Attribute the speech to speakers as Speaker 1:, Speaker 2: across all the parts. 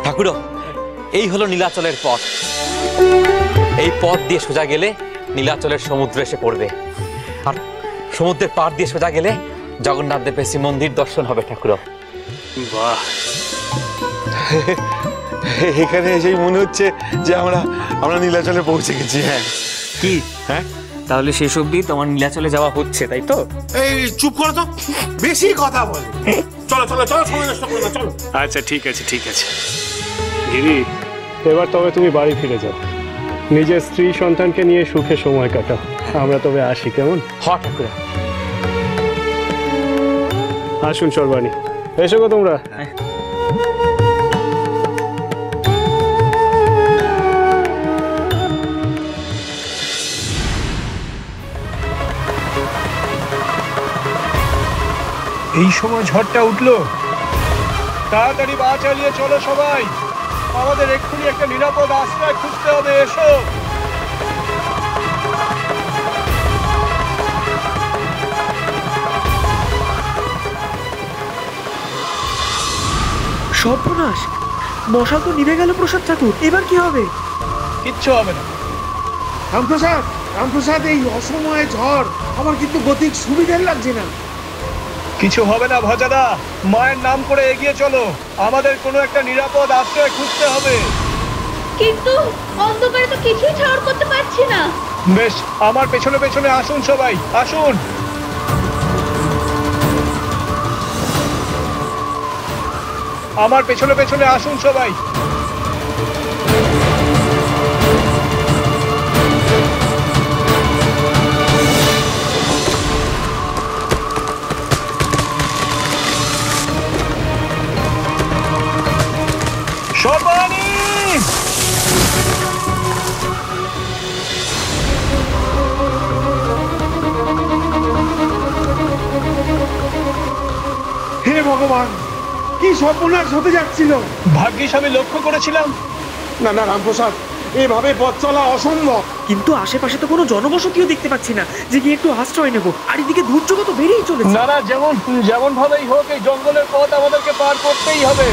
Speaker 1: ঠাকুরো, এই হলো নীলাচলের পথ। এই পথ দিয়ে সোজা গেলে নীলাচলের সমুদ্র এসে পড়বে, আর সমুদ্রের পাড় দিয়ে সোজা গেলে জগন্নাথ দেবের শ্রী মন্দির দর্শন হবে। ঠাকুরো,
Speaker 2: বাহ, এখানে এসেই মনে হচ্ছে যে আমরা নীলাচলে পৌঁছে গেছি। হ্যাঁ,
Speaker 1: কি?
Speaker 2: হ্যাঁ,
Speaker 1: তাহলে শেষ অবধি তোমার নীলাচলে যাওয়া হচ্ছে, তাই তো?
Speaker 2: এই চুপ করো তো, বেশি কথা বলে। চলো চলো চলো, সময় নষ্ট করো না, চলো।
Speaker 3: আচ্ছা ঠিক আছে ঠিক আছে গিরি, এবার তবে তুমি বাড়ি ফিরে যাও, নিজের স্ত্রী সন্তানকে নিয়ে সুখে সময় কাটাও। আমরা তবে আসি, কেমন?
Speaker 1: হ্যাঁ ঠাকুরা।
Speaker 3: আসুন সর্বাণী, এসো গো তোমরা। এই সময় ঝড়টা উঠলো, তাড়াতাড়ি পা চালিয়ে চলো সবাই, আমাদের এক্ষুনি একটা নিরাপদ আশ্রয় খুঁজতে হবে। এসো।
Speaker 4: সর্বনাশ, মশাল তো নিভে গেল প্রসাদ ঠাকুর, এবার কি হবে?
Speaker 3: কিচ্ছু হবে না।
Speaker 5: রামপ্রসাদ, রামপ্রসাদ, এই অসময়ে ঝড় আমার কিন্তু গতিক সুবিধার লাগছে না।
Speaker 3: কিছু হবে না ভজাদা, মায়ের নাম করে এগিয়ে চলো, আমাদের কোনো একটা নিরাপদ আশ্রয় খুঁজতে হবে।
Speaker 6: কিন্তু অন্ধকারে তো কিছুই ঠাউর করতে পারছি না।
Speaker 3: বেশ, আমার পেছনে পেছনে আসুন সবাই, আসুন। আমার পেছনে পেছনে আসুন সবাই। সর্বাণী!
Speaker 5: হে ভগবান, কি সর্বনাশ হতে যাচ্ছিল!
Speaker 3: ভাগ্যিস আমি লক্ষ্য করেছিলাম।
Speaker 5: না না রামপ্রসাদ, এভাবে পথ চলা অসম্ভব।
Speaker 4: কিন্তু আশেপাশে তো কোনো জনবসতিও দেখতে পাচ্ছি না যে গিয়ে একটু আশ্রয় নেব, আর এদিকে দুর্যোগ তো বেড়েই চলেছে।
Speaker 3: না না, যেমন ভাবেই হোক এই জঙ্গলের পথ আমাদেরকে পার করতেই হবে।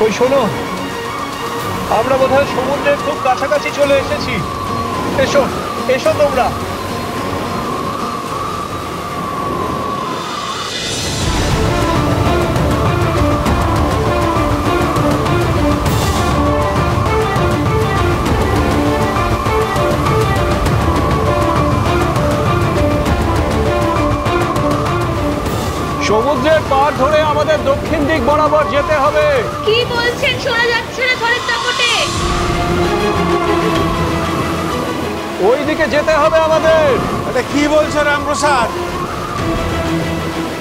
Speaker 3: ওই শোনো, আমরা বোধহয় সমুদ্রের খুব কাছাকাছি চলে এসেছি। এসো এসো তোমরা। সমুদ্রের পাড় ধরে আমাদের দক্ষিণ দিক বরাবর যেতে হবে।
Speaker 6: কি বলছেন, শোনা যাচ্ছে না ঝড়ের দাপটে।
Speaker 3: ওই দিকে যেতে হবে আমাদের।
Speaker 2: এটা কি বলছো রামপ্রসাদ?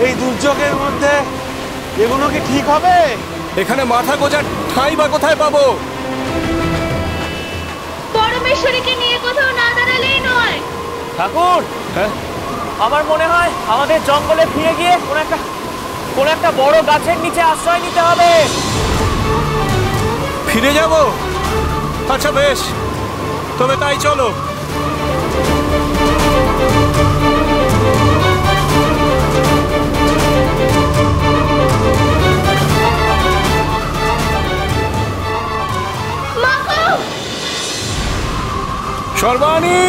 Speaker 2: এই দুর্যোগের মধ্যে এগুলো কি ঠিক হবে?
Speaker 3: এখানে মাথা গোজার ঠাঁই বা কোথায় পাবো?
Speaker 6: পরমেশ্বরীকে নিয়ে কোথাও না দাঁড়ালেই নয়।
Speaker 1: ঠাকুর,
Speaker 3: হ্যাঁ,
Speaker 1: আমার মনে হয় আমাদের জঙ্গলে ফিরে গিয়ে কোন একটা বড় গাছের নিচে আশ্রয় নিতে হবে।
Speaker 3: ফিরে যাব? আচ্ছা বেশ, তবে তাই চলো। সর্বাণী!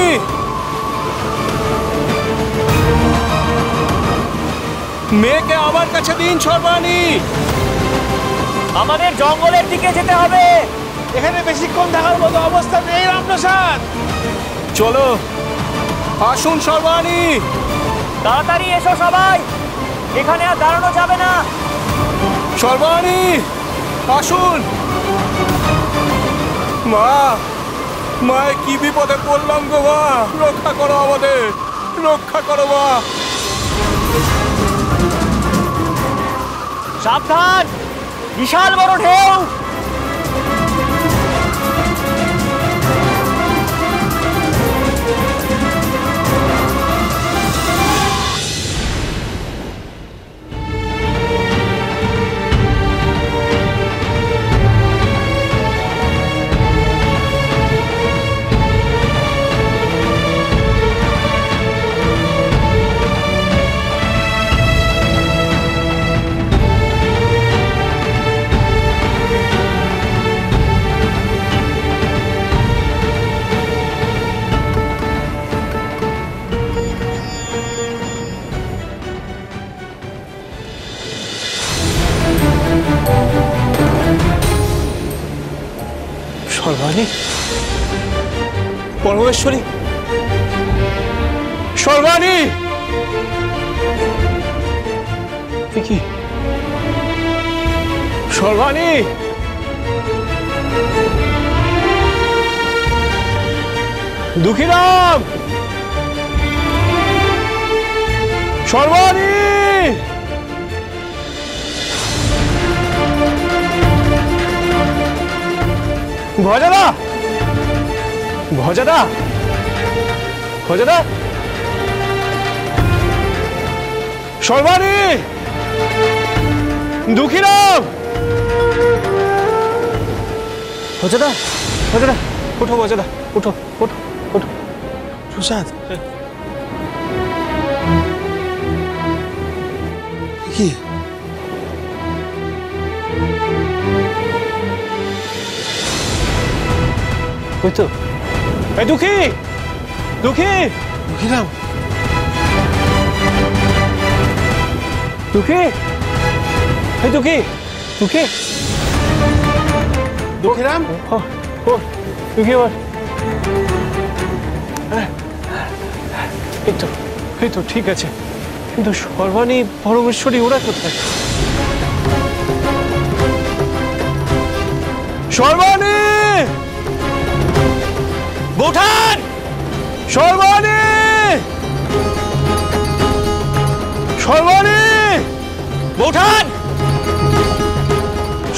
Speaker 3: মেয়েকে আমার কাছে দিন সর্বাণী।
Speaker 1: আমাদের জঙ্গলের দিকে যেতে হবে।
Speaker 2: এখানে বেশিক্ষণ থাকার মতো অবস্থা নেই রামপ্রসাদ।
Speaker 3: চলো, আসুন সর্বাণী।
Speaker 1: তাড়াতাড়ি এসো সবাই, এখানে আর দাঁড়ানো যাবে না।
Speaker 3: সর্বাণী আসুন। মা, মায় কি বিপদে পড়লাম গো মা, রক্ষা করো আমাদের, রক্ষা করো মা।
Speaker 1: সাবধান, বিশাল বড় ঢেউ।
Speaker 3: সর্বাণী, পরমেশ্বরী, সর্বাণী, কি সর্বাণী, দুঃখীরাম, সর্বাণী, ভজাদা, ভজাদা, ভজাদা, সর্বাণী, দুঃখীরাম, ভজাদা, ভজাদা, ওঠো ভজাদা, ওঠো, ওঠো, ওঠো।
Speaker 2: প্রসাদ কি
Speaker 3: ওই তো, এই দুঃখী, দুঃখী,
Speaker 2: দুঃখীরাম,
Speaker 3: দুঃখী, এই দুঃখী, দুঃখী,
Speaker 2: দুঃখীরাম,
Speaker 3: ও, ও, দুঃখী ওর, এই তো ঠিক আছে, কিন্তু সর্বাণী, পরমেশ্বরী ওরা কোথায়? সর্বাণী,
Speaker 1: বৌঠান,
Speaker 3: সর্বাণী, সর্বাণী,
Speaker 1: বৌঠান,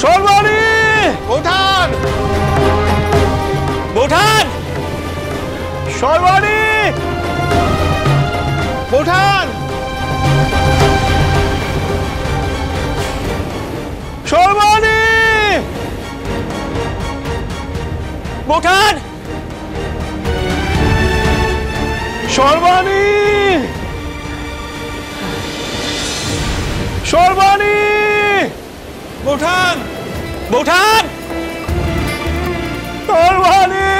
Speaker 3: সর্বাণী,
Speaker 2: ওঠান,
Speaker 1: বৌঠান,
Speaker 3: সর্বাণী,
Speaker 2: ওঠান,
Speaker 3: সর্বাণী,
Speaker 1: বৌঠান,
Speaker 3: সর্বাণী, সর্বাণী,
Speaker 1: বৌঠান, বৌঠান,
Speaker 3: সর্বাণী,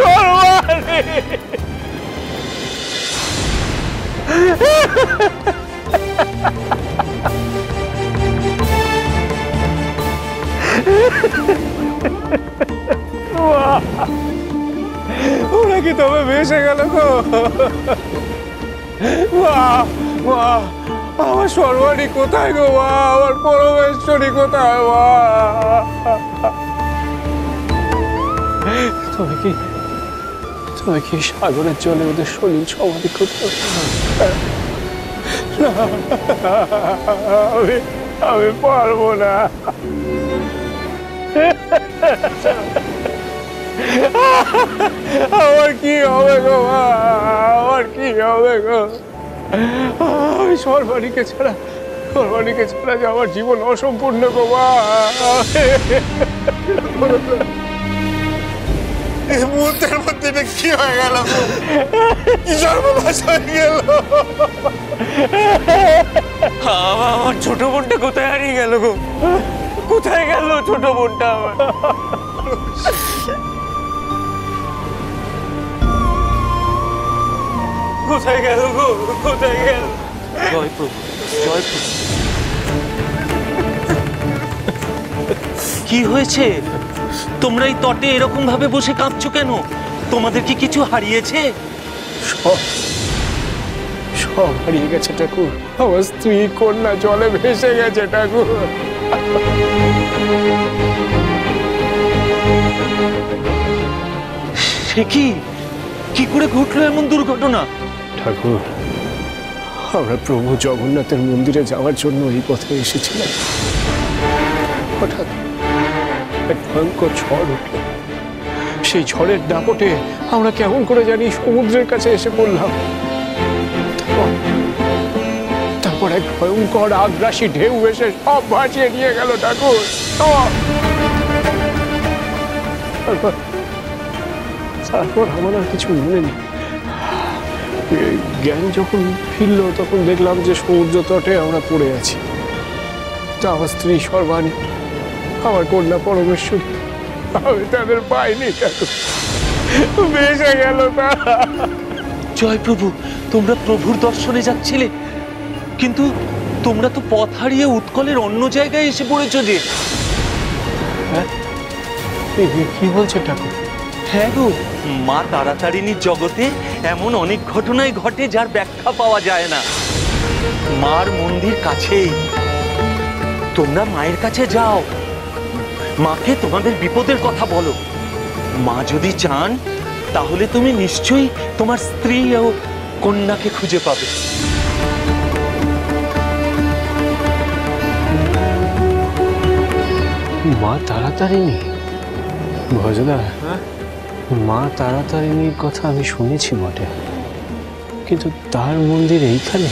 Speaker 3: সর্বাণী, ওরা কি তবে ভেসে গেল গো? বাহ, বাহ, আমার সর্বাণী কোথায় গো? মা, আমার পরমেশ্বরী কোথায়? মা, তবে কি সাগরের জলে ওদের সলিল সমাধি করতে? আমি পারবো না। আমার কি হবে গো মা? আমার কি হবে গো? আমি সর্বাণীকে ছাড়া যে আমার জীবন অসম্পূর্ণ গো মা।
Speaker 2: এই মুহূর্তের মধ্যে এটা কি হয়ে গেল গো? কি সর্বনাশ হয়ে গেল?
Speaker 1: আমার ছোট বোনটা কোথায় হারিয়ে গেল গো? কোথায় গেল ছোট বোনটা আমার? কোথায় গেল গো? কোথায় গেল? জয় প্রভু, জয় প্রভু। কি হয়েছে? তোমরা এই তটে এরকম ভাবে বসে কাঁদছো কেন? তোমাদের কি কিছু হারিয়েছে?
Speaker 3: সব হারিয়ে গেছে ঠাকুর। আমার স্ত্রী কন্যা জলে ভেসে গেছে ঠাকুর।
Speaker 1: সে কি করে ঘটলো এমন দুর্ঘটনা?
Speaker 3: ঠাকুর, আমরা প্রভু জগন্নাথের মন্দিরে যাওয়ার জন্য এই পথে এসেছিলাম। হঠাৎ এক ভয়ঙ্কর ঝড় উঠল। সেই ঝড়ের দাপটে আমরা কেমন করে জানি সমুদ্রের কাছে এসে পড়লাম। তারপর এক ভয়ঙ্কর আগ্রাসী ঢেউ এসে সব ভাসিয়ে নিয়ে গেল ঠাকুর। তারপর আমার আর কিছু মনে নেই। জ্ঞান যখন ফিরল তখন দেখলাম যে সমুদ্র তটে আমরা পড়ে আছি। তা আমার স্ত্রী সর্বাণী, আমার কন্যা পরমেশ্বরী, আমি তাদের পাইনি ঠাকুর। ভেসে গেল তারা।
Speaker 1: জয় প্রভু, তোমরা প্রভুর দর্শনে যাচ্ছিলে, কিন্তু
Speaker 7: তোমরা তো পথ হারিয়ে উৎকলের অন্য জায়গায় এসে পড়েছো যে।
Speaker 3: কি বলছে ঠাকুর?
Speaker 7: হ্যাঁ গো, মা তারাতারিণীর জগতে এমন অনেক ঘটনাই ঘটে যার ব্যাখ্যা পাওয়া যায় না। মার মন্দির কাছেই, তোমরা মায়ের কাছে যাও, মাকে তোমাদের বিপদের কথা বলো। মা যদি চান তাহলে তুমি নিশ্চয়ই তোমার স্ত্রী ও কন্যাকে খুঁজে পাবে।
Speaker 3: মা তারাতারিণী? ভজদা, মা তারাতারিণীর কথা আমি শুনেছি বটে, কিন্তু তার মন্দির এইখানে?